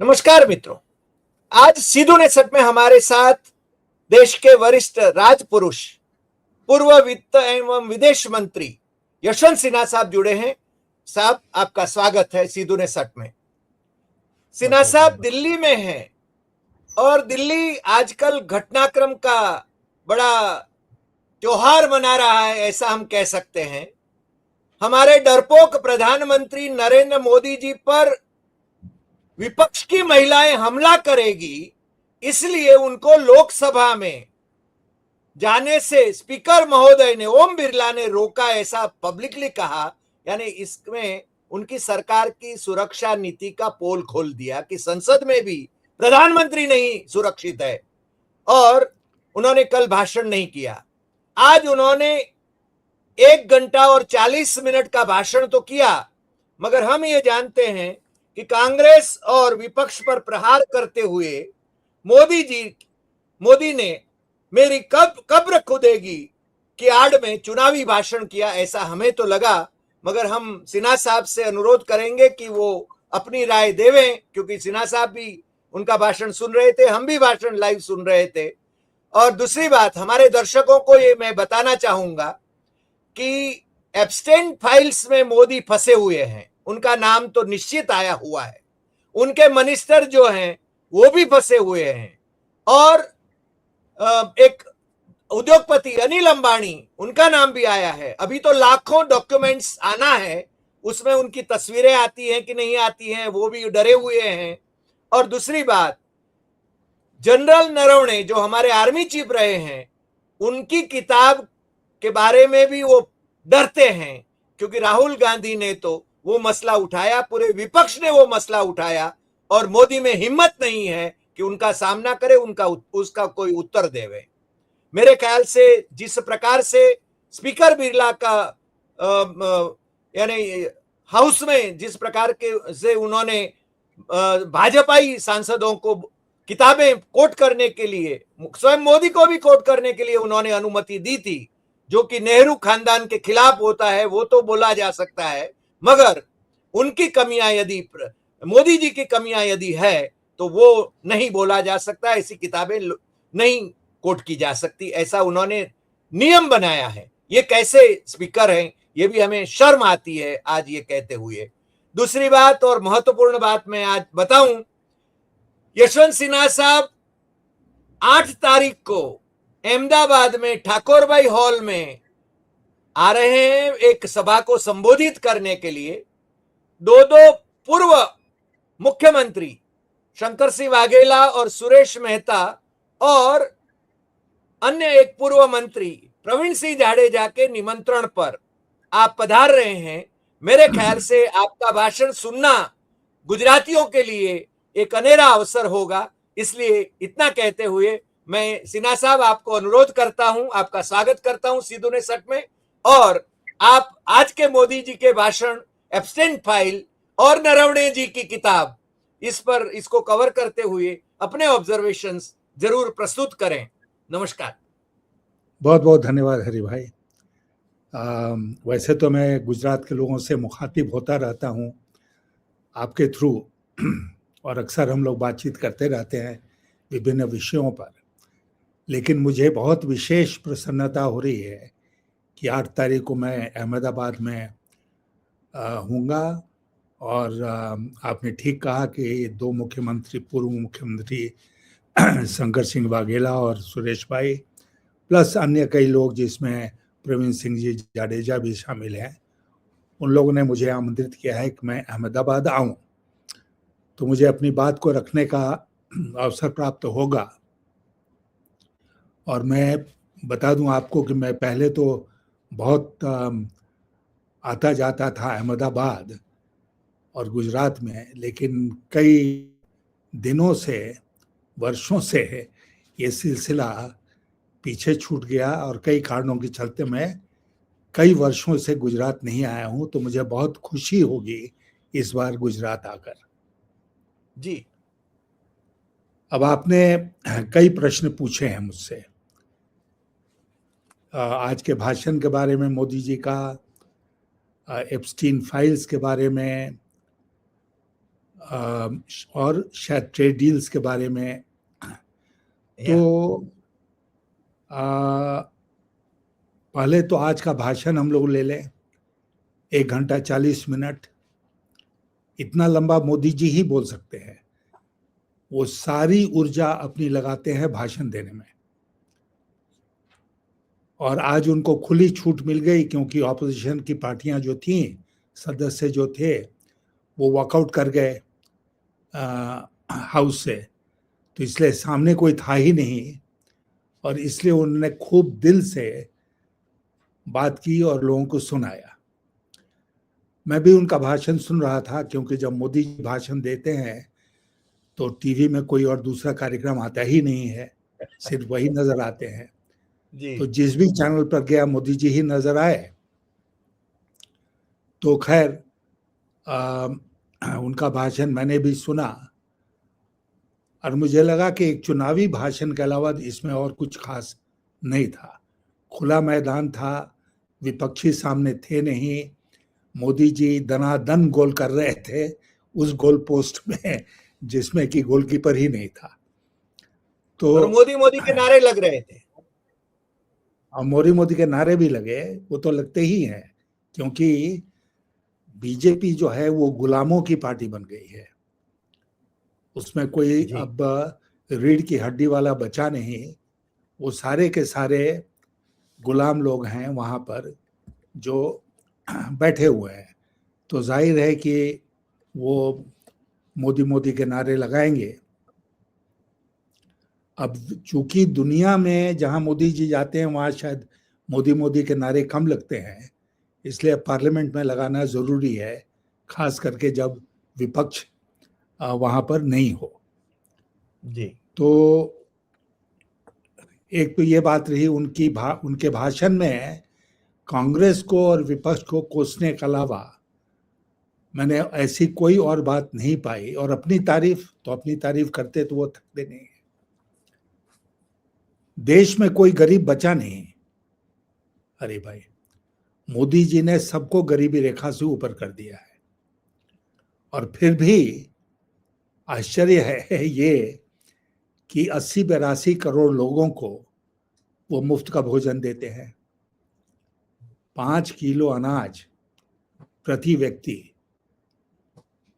नमस्कार मित्रों, आज सीधू ने सट में हमारे साथ देश के वरिष्ठ राजपुरुष पूर्व वित्त एवं विदेश मंत्री यशवंत सिन्हा साहब जुड़े हैं। साहब, आपका स्वागत है सीधू ने सट में। सिन्हा साहब दिल्ली में हैं और दिल्ली आजकल घटनाक्रम का बड़ा त्योहार मना रहा है, ऐसा हम कह सकते हैं। हमारे डरपोक प्रधानमंत्री नरेंद्र मोदी जी पर विपक्ष की महिलाएं हमला करेगी, इसलिए उनको लोकसभा में जाने से स्पीकर महोदय ने, ओम बिरला ने रोका, ऐसा पब्लिकली कहा। यानी इसमें उनकी सरकार की सुरक्षा नीति का पोल खोल दिया कि संसद में भी प्रधानमंत्री नहीं सुरक्षित है। और उन्होंने कल भाषण नहीं किया। आज उन्होंने 1 घंटा और 40 मिनट का भाषण तो किया, मगर हम ये जानते हैं कि कांग्रेस और विपक्ष पर प्रहार करते हुए मोदी ने मेरी कब्र खुदेगी की आड़ में चुनावी भाषण किया, ऐसा हमें तो लगा। मगर हम सिन्हा साहब से अनुरोध करेंगे कि वो अपनी राय देवें, क्योंकि सिन्हा साहब भी उनका भाषण सुन रहे थे, हम भी भाषण लाइव सुन रहे थे। और दूसरी बात, हमारे दर्शकों को ये मैं बताना चाहूंगा कि एब्स्टेन फाइल्स में मोदी फंसे हुए हैं। उनका नाम तो निश्चित आया हुआ है, उनके मिनिस्टर जो हैं वो भी फंसे हुए हैं, और एक उद्योगपति अनिल अंबानी, उनका नाम भी आया है। अभी तो लाखों डॉक्यूमेंट्स आना है, उसमें उनकी तस्वीरें आती हैं कि नहीं आती हैं, वो भी डरे हुए हैं। और दूसरी बात, जनरल नरवणे जो हमारे आर्मी चीफ रहे हैं, उनकी किताब के बारे में भी वो डरते हैं, क्योंकि राहुल गांधी ने तो वो मसला उठाया, पूरे विपक्ष ने वो मसला उठाया, और मोदी में हिम्मत नहीं है कि उनका सामना करे, उसका कोई उत्तर देवे। मेरे ख्याल से जिस प्रकार से स्पीकर बिरला का यानी हाउस में जिस प्रकार के से उन्होंने भाजपाई सांसदों को किताबें कोट करने के लिए, स्वयं मोदी को भी कोट करने के लिए उन्होंने अनुमति दी थी, जो कि नेहरू खानदान के खिलाफ होता है, वो तो बोला जा सकता है। मगर उनकी कमियां यदि, मोदी जी की कमियां यदि है, तो वो नहीं बोला जा सकता, ऐसी किताबें नहीं कोट की जा सकती, ऐसा उन्होंने नियम बनाया है। ये कैसे स्पीकर हैं, ये भी हमें शर्म आती है आज ये कहते हुए। दूसरी बात और महत्वपूर्ण बात मैं आज बताऊं, यशवंत सिन्हा साहब 8 तारीख को अहमदाबाद में ठाकुरबाई हॉल में आ रहे हैं एक सभा को संबोधित करने के लिए। दो पूर्व मुख्यमंत्री शंकर सिंह वाघेला और सुरेश मेहता और अन्य एक पूर्व मंत्री प्रवीण सिंह जाडेजा के निमंत्रण पर आप पधार रहे हैं। मेरे ख्याल से आपका भाषण सुनना गुजरातियों के लिए एक अनेरा अवसर होगा। इसलिए इतना कहते हुए मैं सिन्हा साहब आपको अनुरोध करता हूं, आपका स्वागत करता हूं सीधू ने सट में। और आप आज के मोदी जी के भाषण, एब्स्टेन फाइल और नरवणे जी की किताब, इस पर इसको कवर करते हुए अपने ऑब्जर्वेशंस जरूर प्रस्तुत करें। नमस्कार। बहुत बहुत धन्यवाद हरि भाई। वैसे तो मैं गुजरात के लोगों से मुखातिब होता रहता हूँ आपके थ्रू, और अक्सर हम लोग बातचीत करते रहते हैं विभिन्न विषयों पर। लेकिन मुझे बहुत विशेष प्रसन्नता हो रही है कि 8 तारीख को मैं अहमदाबाद में हूँगा। और आपने ठीक कहा कि 2 मुख्यमंत्री, पूर्व मुख्यमंत्री शंकर सिंह वाघेला और सुरेश भाई, प्लस अन्य कई लोग जिसमें प्रवीण सिंह जी जाडेजा भी शामिल हैं, उन लोगों ने मुझे आमंत्रित किया है कि मैं अहमदाबाद आऊं, तो मुझे अपनी बात को रखने का अवसर प्राप्त होगा। और मैं बता दूं आपको कि मैं पहले तो बहुत आता जाता था अहमदाबाद और गुजरात में, लेकिन कई दिनों से, वर्षों से ये सिलसिला पीछे छूट गया, और कई कारणों के चलते मैं कई वर्षों से गुजरात नहीं आया हूं। तो मुझे बहुत खुशी होगी इस बार गुजरात आकर। जी, अब आपने कई प्रश्न पूछे हैं मुझसे आज के भाषण के बारे में, मोदी जी का, एप्स्टीन फाइल्स के बारे में, और शायद ट्रेड डील्स के बारे में। तो पहले तो आज का भाषण हम लोग ले लें, 1 घंटा 40 मिनट। इतना लंबा मोदी जी ही बोल सकते हैं। वो सारी ऊर्जा अपनी लगाते हैं भाषण देने में, और आज उनको खुली छूट मिल गई क्योंकि ऑपोजिशन की पार्टियां जो थी, सदस्य जो थे, वो वॉकआउट कर गए हाउस से। तो इसलिए सामने कोई था ही नहीं, और इसलिए उन्होंने खूब दिल से बात की और लोगों को सुनाया। मैं भी उनका भाषण सुन रहा था, क्योंकि जब मोदी जी भाषण देते हैं तो टीवी में कोई और दूसरा कार्यक्रम आता ही नहीं है, सिर्फ वही नजर आते हैं। तो जिस भी चैनल पर गया मोदी जी ही नजर आए। तो खैर उनका भाषण मैंने भी सुना, और मुझे लगा कि एक चुनावी भाषण के अलावा इसमें और कुछ खास नहीं था। खुला मैदान था, विपक्षी सामने थे नहीं, मोदी जी दनादन गोल कर रहे थे उस गोल पोस्ट में जिसमें कि गोलकीपर ही नहीं था। तो और मोदी मोदी के नारे लग रहे थे, और मोदी के नारे भी लगे, वो तो लगते ही हैं, क्योंकि बीजेपी जो है वो गुलामों की पार्टी बन गई है। उसमें कोई अब रीढ़ की हड्डी वाला बचा नहीं। वो सारे के सारे गुलाम लोग हैं वहां पर जो बैठे हुए हैं। तो जाहिर है कि वो मोदी के नारे लगाएंगे। अब चूंकि दुनिया में जहां मोदी जी जाते हैं वहां शायद मोदी के नारे कम लगते हैं, इसलिए पार्लियामेंट में लगाना जरूरी है, खास करके जब विपक्ष वहां पर नहीं हो। जी। तो एक तो ये बात रही उनके भाषण में कांग्रेस को और विपक्ष को कोसने के अलावा मैंने ऐसी कोई और बात नहीं पाई। और अपनी तारीफ करते तो वो थकते नहीं। देश में कोई गरीब बचा नहीं। अरे भाई, मोदी जी ने सबको गरीबी रेखा से ऊपर कर दिया है, और फिर भी आश्चर्य है ये कि 80-82 करोड़ लोगों को वो मुफ्त का भोजन देते हैं। 5 किलो अनाज प्रति व्यक्ति,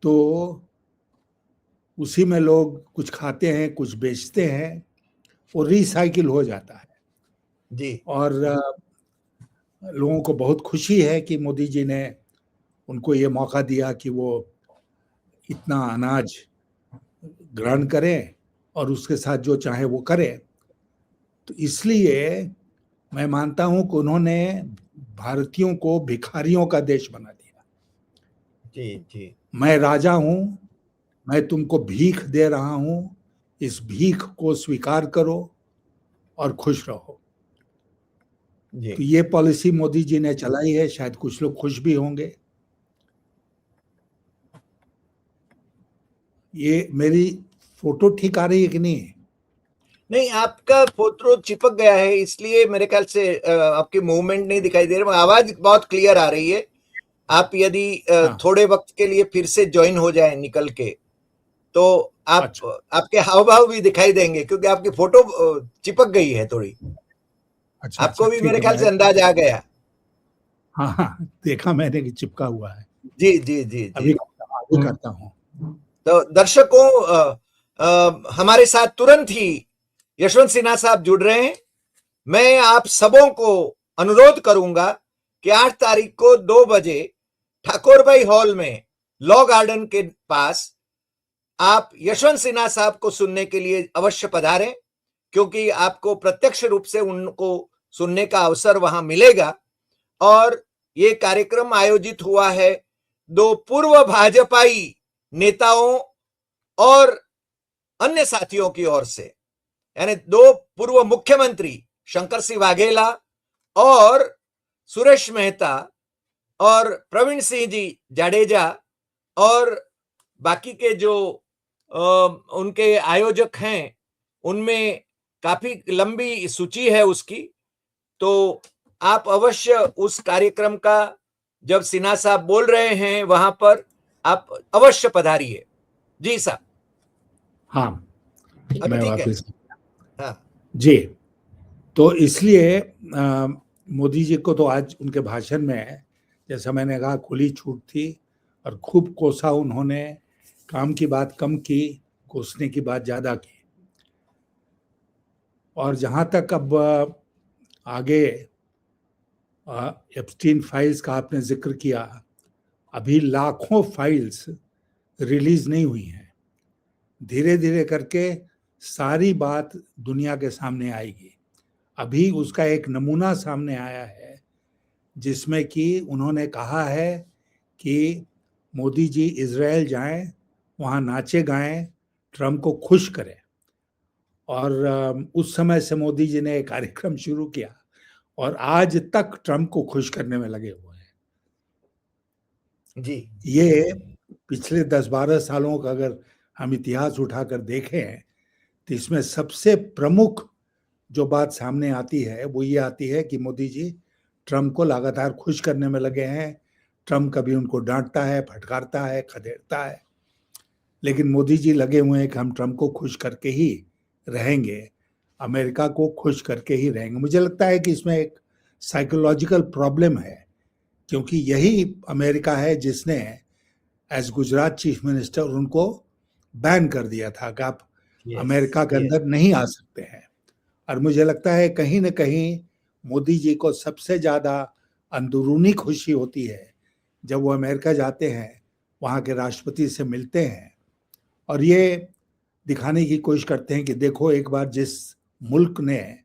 तो उसी में लोग कुछ खाते हैं, कुछ बेचते हैं, वो रिसाइकिल हो जाता है। जी। और लोगों को बहुत खुशी है कि मोदी जी ने उनको ये मौका दिया कि वो इतना अनाज ग्रहण करें और उसके साथ जो चाहे वो करें। तो इसलिए मैं मानता हूं कि उन्होंने भारतीयों को भिखारियों का देश बना दिया। जी जी। मैं राजा हूं, मैं तुमको भीख दे रहा हूं, इस भीख को स्वीकार करो और खुश रहो। जी। तो ये पॉलिसी मोदी जी ने चलाई है, शायद कुछ लोग खुश भी होंगे। ये मेरी फोटो ठीक आ रही है कि नहीं? नहीं, आपका फोटो चिपक गया है, इसलिए मेरे ख्याल से आपके मूवमेंट नहीं दिखाई दे रहे। आवाज बहुत क्लियर आ रही है। आप यदि थोड़े वक्त के लिए फिर से ज्वाइन हो जाएं निकल के, तो आप अच्छा। आपके हाव भाव भी दिखाई देंगे, क्योंकि आपकी फोटो चिपक गई है थोड़ी। अच्छा, आपको भी मेरे ठीक ख्याल है, से अंदाज आ गया। हाँ, देखा मैंने कि चिपका हुआ है। जी जी जी अभी जी। करता हूँ। तो दर्शकों, हमारे साथ तुरंत ही यशवंत सिन्हा साहब जुड़ रहे हैं। मैं आप सबों को अनुरोध करूंगा कि 8 तारीख को 2 बजे ठाकुर भाई हॉल में लॉ गार्डन के पास आप यशवंत सिन्हा साहब को सुनने के लिए अवश्य पधारें, क्योंकि आपको प्रत्यक्ष रूप से उनको सुनने का अवसर वहां मिलेगा। और ये कार्यक्रम आयोजित हुआ है 2 पूर्व भाजपाई नेताओं और अन्य साथियों की ओर से, यानी 2 पूर्व मुख्यमंत्री शंकर सिंह वाघेला और सुरेश मेहता और प्रवीण सिंह जी जाडेजा, और बाकी के जो उनके आयोजक हैं, उनमें काफी लंबी सूची है उसकी। तो आप अवश्य उस कार्यक्रम का, जब सिन्हा साहब बोल रहे हैं वहां पर, आप अवश्य पधारिए। जी साहब, हाँ, अभी मैं ठीक है। वापस हाँ जी। तो इसलिए मोदी जी को तो आज उनके भाषण में, जैसा मैंने कहा, खुली छूट थी और खूब कोसा उन्होंने। काम की बात कम की, कोसने की बात ज्यादा की। और जहां तक अब आगे एप्स्टीन फाइल्स का आपने जिक्र किया, अभी लाखों फाइल्स रिलीज नहीं हुई हैं। धीरे धीरे करके सारी बात दुनिया के सामने आएगी। अभी उसका एक नमूना सामने आया है, जिसमें कि उन्होंने कहा है कि मोदी जी इजराइल जाएं, वहां नाचे गाएं, ट्रम्प को खुश करें। और उस समय से मोदी जी ने एक कार्यक्रम शुरू किया और आज तक ट्रम्प को खुश करने में लगे हुए हैं। जी। ये पिछले 10-12 सालों का अगर हम इतिहास उठाकर देखें, तो इसमें सबसे प्रमुख जो बात सामने आती है वो ये आती है कि मोदी जी ट्रम्प को लगातार खुश करने में लगे हैं। ट्रम्प कभी उनको डांटता है, फटकारता है, खदेड़ता है, लेकिन मोदी जी लगे हुए हैं कि हम ट्रम्प को खुश करके ही रहेंगे, अमेरिका को खुश करके ही रहेंगे। मुझे लगता है कि इसमें एक साइकोलॉजिकल प्रॉब्लम है, क्योंकि यही अमेरिका है जिसने एज गुजरात चीफ मिनिस्टर उनको बैन कर दिया था कि आप अमेरिका के अंदर नहीं आ सकते हैं। और मुझे लगता है कहीं ना कहीं मोदी जी को सबसे ज्यादा अंदरूनी खुशी होती है जब वो अमेरिका जाते हैं, वहाँ के राष्ट्रपति से मिलते हैं और ये दिखाने की कोशिश करते हैं कि देखो, एक बार जिस मुल्क ने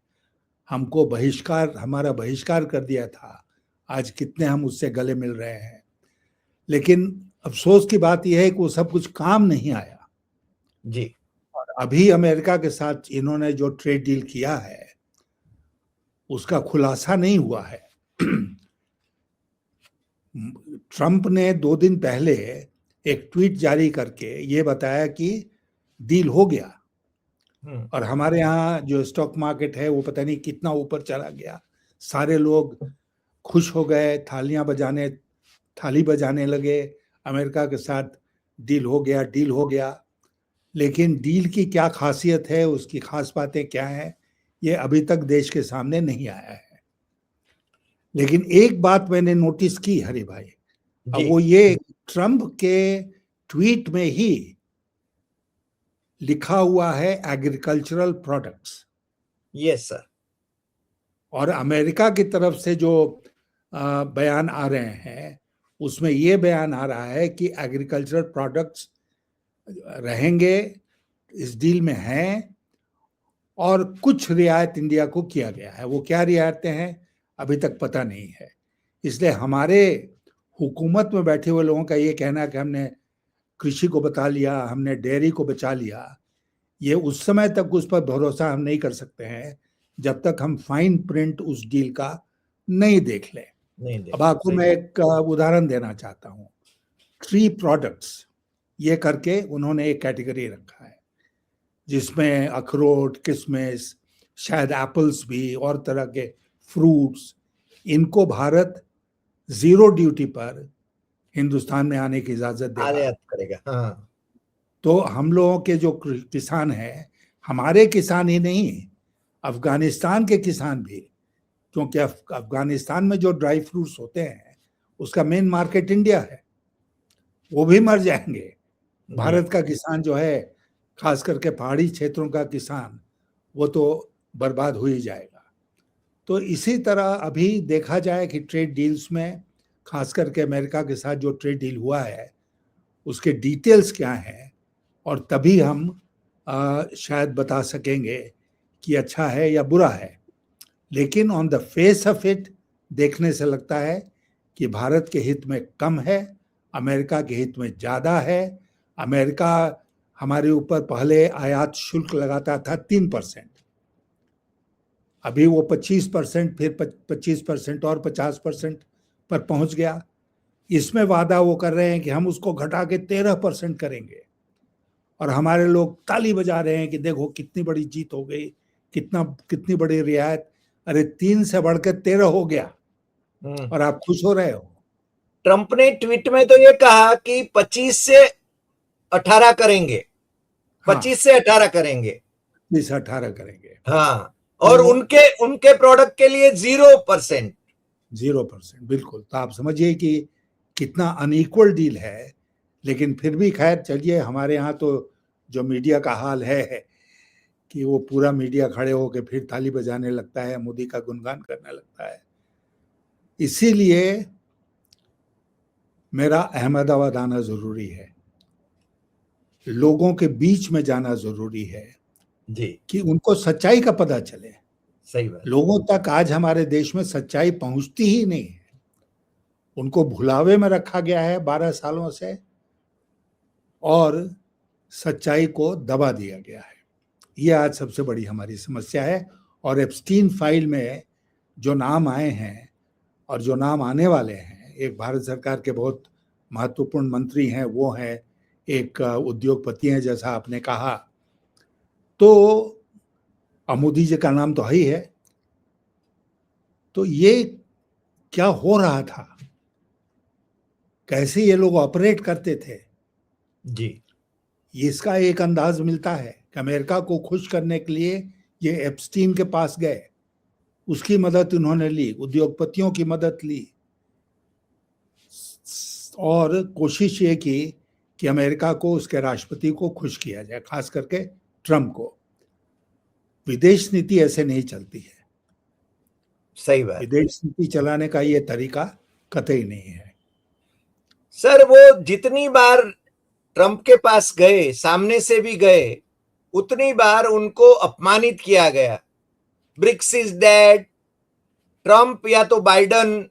हमारा बहिष्कार कर दिया था, आज कितने हम उससे गले मिल रहे हैं। लेकिन अफसोस की बात यह है कि वो सब कुछ काम नहीं आया जी। और अभी अमेरिका के साथ इन्होंने जो ट्रेड डील किया है उसका खुलासा नहीं हुआ है। ट्रंप ने 2 दिन पहले एक ट्वीट जारी करके ये बताया कि डील हो गया और हमारे यहाँ जो स्टॉक मार्केट है वो पता नहीं कितना ऊपर चला गया। सारे लोग खुश हो गए, थाली बजाने लगे, अमेरिका के साथ डील हो गया। लेकिन डील की क्या खासियत है, उसकी खास बातें क्या हैं, ये अभी तक देश के सामने नहीं आया है। लेकिन एक बात मैंने नोटिस की हरि भाई, अब वो ये ट्रंप के ट्वीट में ही लिखा हुआ है एग्रीकल्चरल प्रोडक्ट्स। Yes sir. और अमेरिका की तरफ से जो बयान आ रहे हैं उसमें ये बयान आ रहा है कि एग्रीकल्चरल प्रोडक्ट्स रहेंगे, इस डील में हैं और कुछ रियायत इंडिया को किया गया है। वो क्या रियायतें हैं अभी तक पता नहीं है। इसलिए हमारे हुकूमत में बैठे हुए लोगों का ये कहना कि हमने कृषि को बचा लिया, हमने डेयरी को बचा लिया, ये उस समय तक उस पर भरोसा हम नहीं कर सकते हैं जब तक हम फाइन प्रिंट उस डील का नहीं देख लें। अब आपको मैं एक उदाहरण देना चाहता हूँ। ट्री प्रोडक्ट्स ये करके उन्होंने एक कैटेगरी रखा है जिसमें अखरोट, किशमिश, शायद एप्पल्स भी और तरह के फ्रूट्स, इनको भारत 0 ड्यूटी पर हिंदुस्तान में आने की इजाजत करेगा। हाँ। तो हम लोगों के जो किसान हैं, हमारे किसान ही नहीं, अफगानिस्तान के किसान भी, क्योंकि अफगानिस्तान में जो ड्राई फ्रूट्स होते हैं उसका मेन मार्केट इंडिया है, वो भी मर जाएंगे। भारत का किसान जो है, खास करके पहाड़ी क्षेत्रों का किसान, वो तो बर्बाद हो ही जाएगा। तो इसी तरह अभी देखा जाए कि ट्रेड डील्स में, खास करके अमेरिका के साथ जो ट्रेड डील हुआ है उसके डिटेल्स क्या हैं, और तभी हम शायद बता सकेंगे कि अच्छा है या बुरा है। लेकिन on the face of it देखने से लगता है कि भारत के हित में कम है, अमेरिका के हित में ज़्यादा है। अमेरिका हमारे ऊपर पहले आयात शुल्क लगाता था 3%, अभी वो 25%, फिर 25% और 50% पर पहुंच गया। इसमें वादा वो कर रहे हैं कि हम उसको घटा के 13% करेंगे और हमारे लोग ताली बजा रहे हैं कि देखो कितनी बड़ी जीत हो गई, कितनी बड़ी रियायत। अरे 3 से बढ़कर 13 हो गया और आप खुश हो रहे हो। ट्रंप ने ट्वीट में तो ये कहा कि 25 से 18 करेंगे, हाँ 25 से 18 करेंगे। 18 करेंगे। हाँ, और तो उनके उनके प्रोडक्ट के लिए 0%। 0%, बिल्कुल। तो आप समझिए कि कितना अनइक्वल डील है। लेकिन फिर भी खैर चलिए, हमारे यहाँ तो जो मीडिया का हाल है कि वो पूरा मीडिया खड़े होकर फिर ताली बजाने लगता है, मोदी का गुणगान करने लगता है। इसीलिए मेरा अहमदाबाद आना जरूरी है, लोगों के बीच में जाना जरूरी है जी, कि उनको सच्चाई का पता चले। सही बात। लोगों तक आज हमारे देश में सच्चाई पहुंचती ही नहीं है, उनको भुलावे में रखा गया है 12 सालों से और सच्चाई को दबा दिया गया है। ये आज सबसे बड़ी हमारी समस्या है। और एप्स्टीन फाइल में जो नाम आए हैं और जो नाम आने वाले हैं, एक भारत सरकार के बहुत महत्वपूर्ण मंत्री हैं, वो हैं, एक उद्योगपति हैं जैसा आपने कहा, तो मोदी जी का नाम तो है ही है। तो ये क्या हो रहा था, कैसे ये लोग ऑपरेट करते थे, जी, इसका एक अंदाज मिलता है कि अमेरिका को खुश करने के लिए ये एप्स्टीन के पास गए, उसकी मदद उन्होंने ली, उद्योगपतियों की मदद ली और कोशिश ये की कि अमेरिका को, उसके राष्ट्रपति को खुश किया जाए, खास करके ट्रम्प को। विदेश नीति ऐसे नहीं चलती है। सही बात। विदेश नीति चलाने का ये तरीका कतई नहीं है। सर, वो जितनी बार ट्रंप के पास गए, सामने से भी गए, उतनी बार उनको अपमानित किया गया। BRICS is dead. ट्रंप या तो बाइडन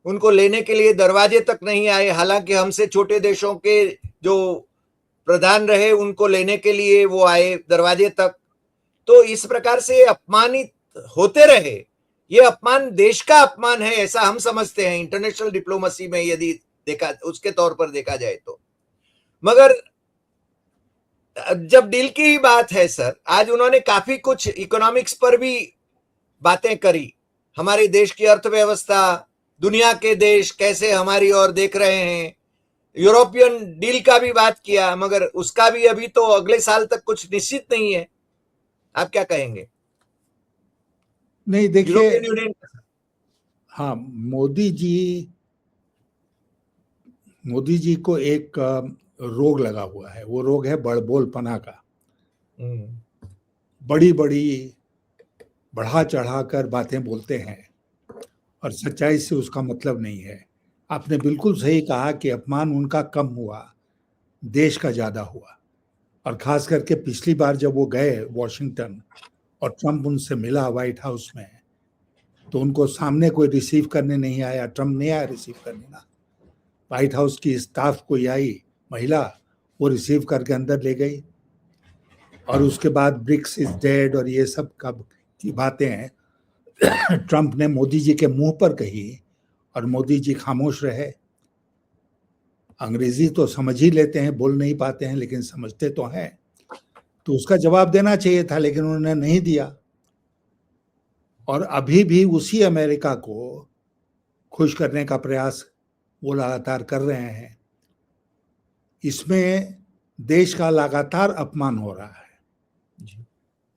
उनको लेने के लिए दरवाजे तक नहीं आए, हालांकि हमसे छोटे देशों के जो प्रधान रहे उनको लेने के लिए वो आए दरवाजे तक। तो इस प्रकार से अपमानित होते रहे। ये अपमान देश का अपमान है, ऐसा हम समझते हैं इंटरनेशनल डिप्लोमेसी में, यदि देखा उसके तौर पर देखा जाए तो। मगर जब डील की ही बात है सर, आज उन्होंने काफी कुछ इकोनॉमिक्स पर भी बातें करी। हमारे देश की अर्थव्यवस्था, दुनिया के देश कैसे हमारी ओर देख रहे हैं, यूरोपियन डील का भी बात किया, मगर उसका भी अभी तो अगले साल तक कुछ निश्चित नहीं है। आप क्या कहेंगे? नहीं, देखिए, यूरोपियन यूनियन। हाँ, मोदी जी को एक रोग लगा हुआ है। वो रोग है बड़बोलपना का। बड़ी बड़ी बढ़ा चढ़ाकर बातें बोलते हैं और सच्चाई से उसका मतलब नहीं है। आपने बिल्कुल सही कहा कि अपमान उनका कम हुआ, देश का ज्यादा हुआ। और खास करके पिछली बार जब वो गए वॉशिंगटन और ट्रम्प उनसे मिला व्हाइट हाउस में, तो उनको सामने कोई रिसीव करने नहीं आया, ट्रम्प नहीं आया रिसीव करने ना। व्हाइट हाउस की स्टाफ कोई आई महिला, वो रिसीव करके अंदर ले गई। और उसके बाद ब्रिक्स इज डेड और ये सब की बातें ट्रम्प ने मोदी जी के मुंह पर कही और मोदी जी खामोश रहे। अंग्रेजी तो समझ ही लेते हैं, बोल नहीं पाते हैं लेकिन समझते तो हैं। तो उसका जवाब देना चाहिए था, लेकिन उन्होंने नहीं दिया। और अभी भी उसी अमेरिका को खुश करने का प्रयास वो लगातार कर रहे हैं। इसमें देश का लगातार अपमान हो रहा है।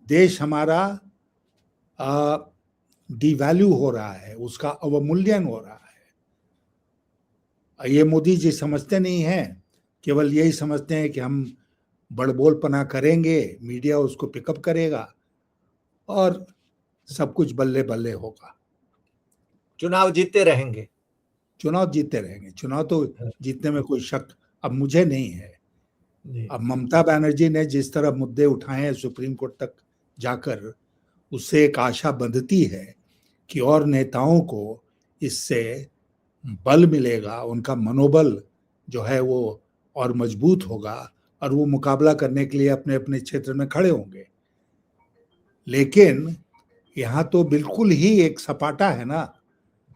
देश हमारा डिवैल्यू हो रहा है, उसका अवमूल्यन हो रहा है। ये मोदी जी समझते नहीं हैं, केवल यही समझते हैं कि हम बड़बोलपना करेंगे, मीडिया उसको पिकअप करेगा और सब कुछ बल्ले बल्ले होगा, चुनाव जीतते रहेंगे। चुनाव जीतते रहेंगे। चुनाव तो जीतने में कोई शक अब मुझे नहीं है। अब ममता बनर्जी ने जिस तरह मुद्दे उठाए हैं सुप्रीम कोर्ट तक जाकर, उससे एक आशा बंधती है कि और नेताओं को इससे बल मिलेगा, उनका मनोबल जो है वो और मजबूत होगा और वो मुकाबला करने के लिए अपने अपने क्षेत्र में खड़े होंगे। लेकिन यहाँ तो बिल्कुल ही एक सपाटा है ना,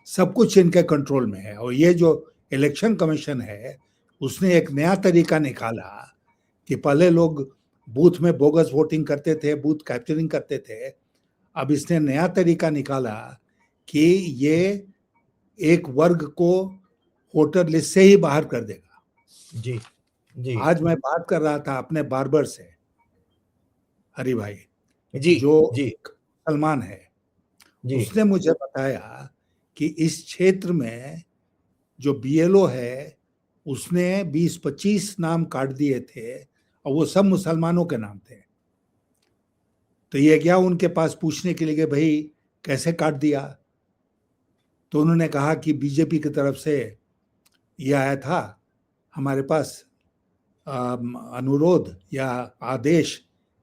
सब कुछ इनके कंट्रोल में है। और ये जो इलेक्शन कमीशन है, उसने एक नया तरीका निकाला कि पहले लोग बूथ में बोगस वोटिंग करते थे, बूथ कैप्चरिंग करते थे। अब इसने नया तरीका निकाला कि ये एक वर्ग को वोटर लिस्ट से ही बाहर कर देगा। जी। जी आज मैं बात कर रहा था अपने बार्बर से, हरि भाई, जी जो जी सलमान है। जी उसने मुझे बताया कि इस क्षेत्र में जो बीएलओ है उसने 20-25 नाम काट दिए थे और वो सब मुसलमानों के नाम थे। तो ये गया उनके पास पूछने के लिए कि भाई कैसे काट दिया? तो उन्होंने कहा कि बीजेपी की तरफ से ये आया था हमारे पास अनुरोध या आदेश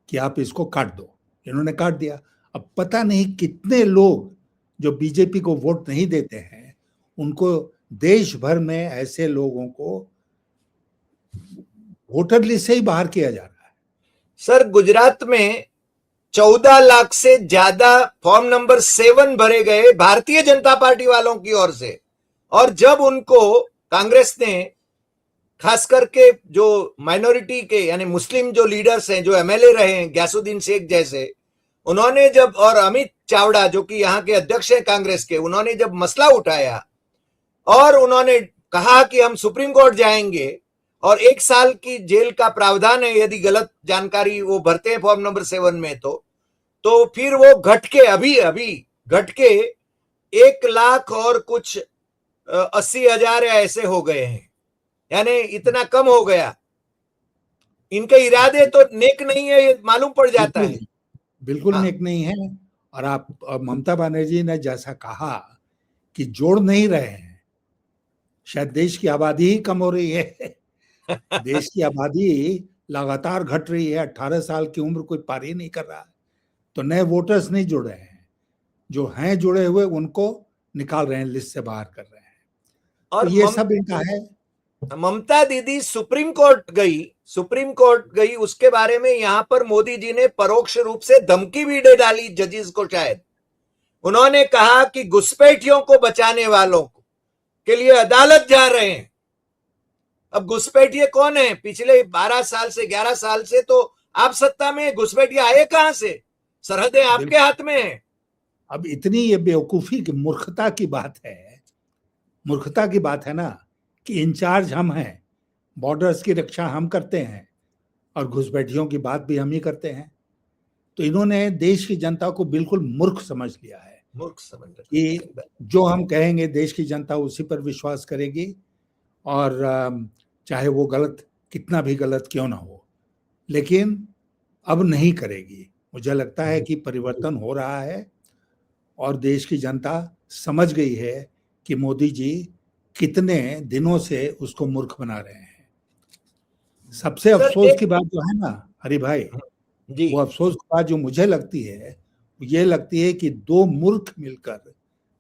कि आप इसको काट दो। इन्होंने काट दिया। अब पता नहीं कितने लोग जो बीजेपी को वोट नहीं देते हैं, उनको देश भर में ऐसे लोगों को वोटर लिस्ट से ही बाहर किया जा रहा है। सर, गुजरात में 14 लाख से ज्यादा फॉर्म नंबर 7 भरे गए भारतीय जनता पार्टी वालों की ओर से, और जब उनको कांग्रेस ने, खास करके जो माइनॉरिटी के यानी मुस्लिम जो लीडर्स हैं, जो एमएलए रहे हैं, ग्यासुद्दीन शेख जैसे, उन्होंने जब, और अमित चावड़ा जो कि यहाँ के अध्यक्ष हैं कांग्रेस के, उन्होंने जब मसला उठाया और उन्होंने कहा कि हम सुप्रीम कोर्ट जाएंगे और 1 साल की जेल का प्रावधान है यदि गलत जानकारी वो भरते हैं फॉर्म नंबर 7 में, तो फिर वो घट के अभी घट के 1 लाख और कुछ 80,000 या ऐसे हो गए हैं। यानी इतना कम हो गया। इनके इरादे तो नेक नहीं है, ये मालूम पड़ जाता है। बिल्कुल हाँ, नेक नहीं है। और आप ममता बनर्जी ने जैसा कहा कि जोड़ नहीं रहे हैं, शायद देश की आबादी ही कम हो रही है। देश की आबादी लगातार घट रही है। 18 साल की उम्र कोई पार ही नहीं कर रहा है, तो नए वोटर्स नहीं जुड़ रहे हैं। जो हैं जुड़े हुए उनको निकाल रहे हैं, लिस्ट से बाहर कर रहे हैं। तो और ये सब इनका है। ममता दीदी सुप्रीम कोर्ट गई, उसके बारे में यहां पर मोदी जी ने परोक्ष रूप से धमकी भी दे डाली जजेस को। शायद उन्होंने कहा कि घुसपैठियों को बचाने वालों के लिए अदालत जा रहे हैं। अब घुसपैठिए कौन है? पिछले 12 साल से 11 साल से तो आप सत्ता में, घुसपैठिए आए कहां से? सरहदें आपके हाथ में है। अब इतनी ये बेवकूफी की मूर्खता की बात है ना कि इंचार्ज हम हैं, बॉर्डर्स की रक्षा हम करते हैं और घुसपैठियों की बात भी हम ही करते हैं। तो इन्होंने देश की जनता को बिल्कुल मूर्ख समझ लिया है। मूर्ख समझ कि जो हम कहेंगे देश की जनता उसी पर विश्वास करेगी, और चाहे वो गलत, कितना भी गलत क्यों ना हो, लेकिन अब नहीं करेगी। मुझे लगता है कि परिवर्तन हो रहा है और देश की जनता समझ गई है कि मोदी जी कितने दिनों से उसको मूर्ख बना रहे हैं। सबसे अफसोस की बात जो है ना हरि भाई, जी, वो अफसोस की बात जो मुझे लगती है, ये लगती है कि 2 मूर्ख मिलकर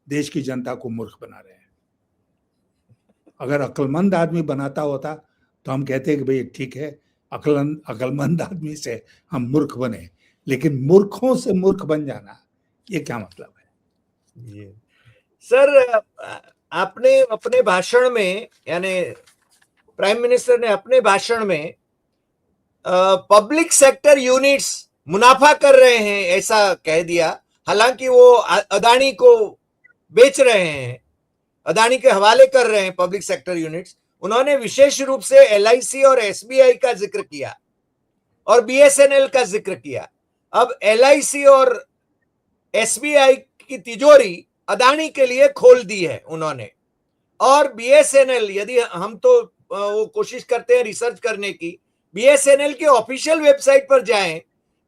देश की जनता को मूर्ख बना रहे हैं। अगर अक्लमंद आदमी बनाता होता तो हम कहते कि भाई ठीक है, अक्लमंद आदमी से हम मूर्ख बने, लेकिन मूर्खों से मूर्ख बन जाना, ये क्या मतलब है? सर, आपने अपने भाषण में, यानी प्राइम मिनिस्टर ने अपने भाषण में पब्लिक सेक्टर यूनिट्स मुनाफा कर रहे हैं ऐसा कह दिया। हालांकि वो अदानी को बेच रहे हैं, अदानी के हवाले कर रहे हैं पब्लिक सेक्टर यूनिट्स। उन्होंने विशेष रूप से एलआईसी और एसबीआई का जिक्र किया और बीएसएनएल का जिक्र किया। अब एलआईसी और एसबीआई की तिजोरी अदानी के लिए खोल दी है उन्होंने, और बीएसएनएल, यदि हम तो वो कोशिश करते हैं रिसर्च करने की, बीएसएनएल की ऑफिशियल वेबसाइट पर जाएं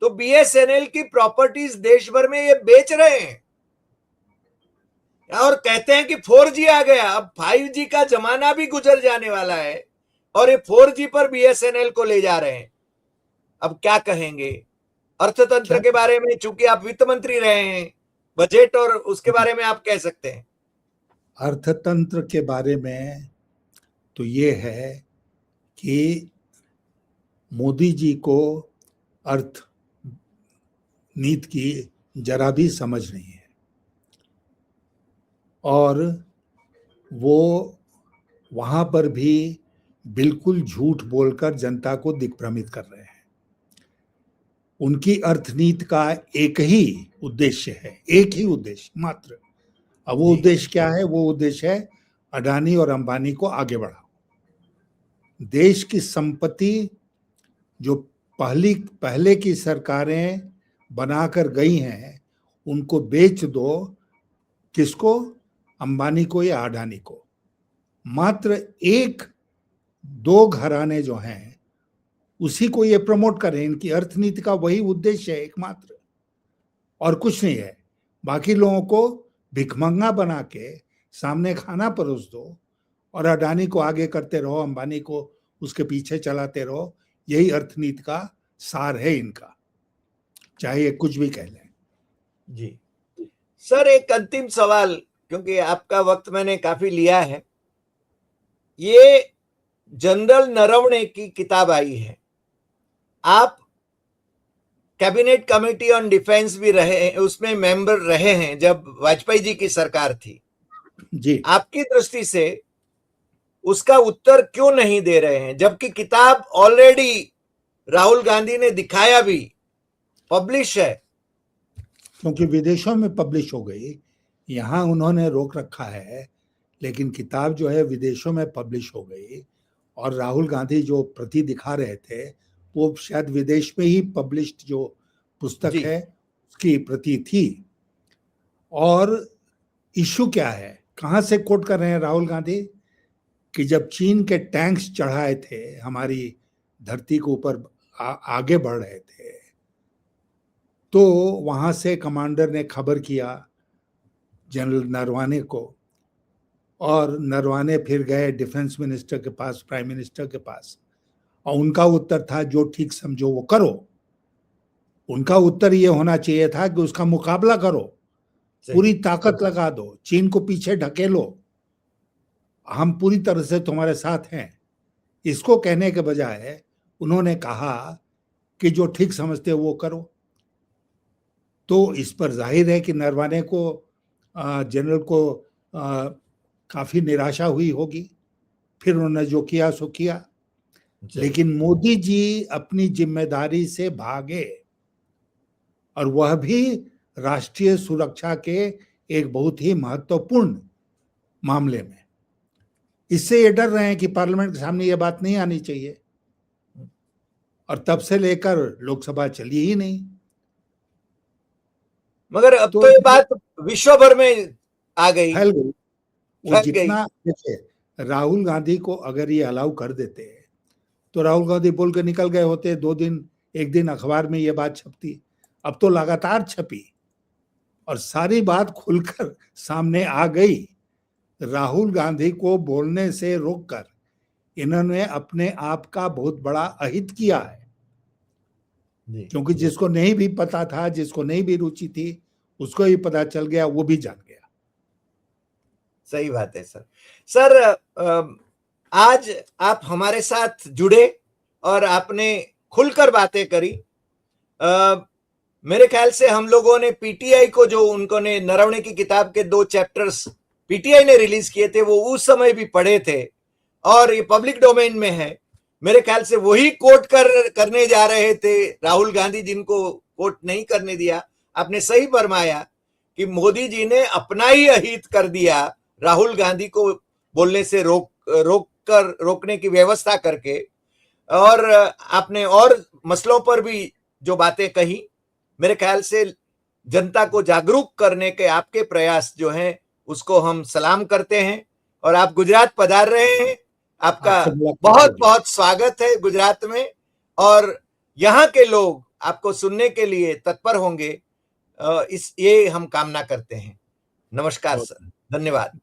तो बीएसएनएल की प्रॉपर्टीज देश भर में ये बेच रहे हैं और कहते हैं कि 4G आ गया। अब 5G का जमाना भी गुजर जाने वाला है और ये 4G पर बीएसएनएल को ले जा रहे हैं। अब क्या कहेंगे अर्थतंत्र के बारे में? चूंकि आप वित्त मंत्री रहे हैं, बजट और उसके बारे में आप कह सकते हैं। अर्थतंत्र के बारे में तो ये है कि मोदी जी को अर्थ नीति की जरा भी समझ नहीं है और वो वहां पर भी बिल्कुल झूठ बोलकर जनता को दिग्भ्रमित कर रहे हैं। उनकी अर्थनीति का एक ही उद्देश्य है, एक ही उद्देश्य मात्र। अब वो उद्देश्य क्या है? वो उद्देश्य है अडानी और अंबानी को आगे बढ़ाओ। देश की संपत्ति जो पहले की सरकारें बनाकर गई हैं उनको बेच दो। किसको? अंबानी को या अडानी को। मात्र एक दो घराने जो हैं उसी को ये प्रमोट करें। इनकी अर्थनीति का वही उद्देश्य है एकमात्र, और कुछ नहीं है। बाकी लोगों को भिखमंगा बना के सामने खाना परोस दो और अडानी को आगे करते रहो, अंबानी को उसके पीछे चलाते रहो। यही अर्थनीति का सार है इनका, चाहे ये कुछ भी कह लें। जी सर, एक अंतिम सवाल, क्योंकि आपका वक्त मैंने काफी लिया है। ये जनरल नरवणे की किताब आई है, आप कैबिनेट कमेटी ऑन डिफेंस भी रहे, उसमें मेंबर रहे हैं जब वाजपेयी जी की सरकार थी जी। आपकी दृष्टि से उसका उत्तर क्यों नहीं दे रहे हैं, जबकि किताब ऑलरेडी राहुल गांधी ने दिखाया भी, पब्लिश है? क्योंकि विदेशों में पब्लिश हो गई, यहाँ उन्होंने रोक रखा है, लेकिन किताब जो है विदेशों में पब्लिश हो गई। और राहुल गांधी जो प्रति दिखा रहे थे वो शायद विदेश में ही पब्लिश्ड जो पुस्तक है उसकी प्रति थी। और इशू क्या है, कहाँ से कोट कर रहे हैं राहुल गांधी? कि जब चीन के टैंक्स चढ़ाए थे हमारी धरती के ऊपर आगे बढ़ रहे थे, तो वहां से कमांडर ने खबर किया जनरल नरवाने को, और नरवाने फिर गए डिफेंस मिनिस्टर के पास, प्राइम मिनिस्टर के पास, और उनका उत्तर था जो ठीक समझो वो करो। उनका उत्तर ये होना चाहिए था कि उसका मुकाबला करो, पूरी ताकत लगा दो, चीन को पीछे ढकेलो, हम पूरी तरह से तुम्हारे साथ हैं। इसको कहने के बजाय उन्होंने कहा कि जो ठीक समझते हो वो करो। तो इस पर जाहिर है कि नरवाने को, जनरल को काफी निराशा हुई होगी। फिर उन्होंने जो किया सो किया। लेकिन मोदी जी अपनी जिम्मेदारी से भागे, और वह भी राष्ट्रीय सुरक्षा के एक बहुत ही महत्वपूर्ण मामले में। इससे ये डर रहे हैं कि पार्लियामेंट के सामने ये बात नहीं आनी चाहिए, और तब से लेकर लोकसभा चली ही नहीं। मगर अब तो ये बात विश्व भर में आ गई, फैल गई। वो जितना, देखिए राहुल गांधी को अगर ये अलाउ कर देते तो राहुल गांधी बोल के निकल गए होते, 2 दिन, 1 दिन अखबार में ये बात छपती। अब तो लगातार छपी और सारी बात खुलकर सामने आ गई। राहुल गांधी को बोलने से रोककर इन्होंने अपने आप का बहुत बड़ा अहित किया है, क्योंकि जिसको नहीं भी पता था, जिसको नहीं भी रुचि थी, उसको ही पता चल गया, वो भी जान गया। सही बात है सर। सर, आज आप हमारे साथ जुड़े और आपने खुलकर बातें करी। मेरे ख्याल से हम लोगों ने पीटीआई को, जो उनको ने नरवणे की किताब के 2 चैप्टर्स पीटीआई ने रिलीज किए थे, वो उस समय भी पढ़े थे और ये पब्लिक डोमेन में है। मेरे ख्याल से वही कोट करने जा रहे थे राहुल गांधी, जिनको कोट नहीं करने दिया। आपने सही फरमाया कि मोदी जी ने अपना ही अहित कर दिया, राहुल गांधी को बोलने से रोकने की व्यवस्था करके। और आपने और मसलों पर भी जो बातें कही, मेरे ख्याल से जनता को जागरूक करने के आपके प्रयास जो हैं उसको हम सलाम करते हैं। और आप गुजरात पधार रहे हैं, आपका बहुत बहुत स्वागत है गुजरात में, और यहाँ के लोग आपको सुनने के लिए तत्पर होंगे, ये हम कामना करते हैं। नमस्कार सर, धन्यवाद।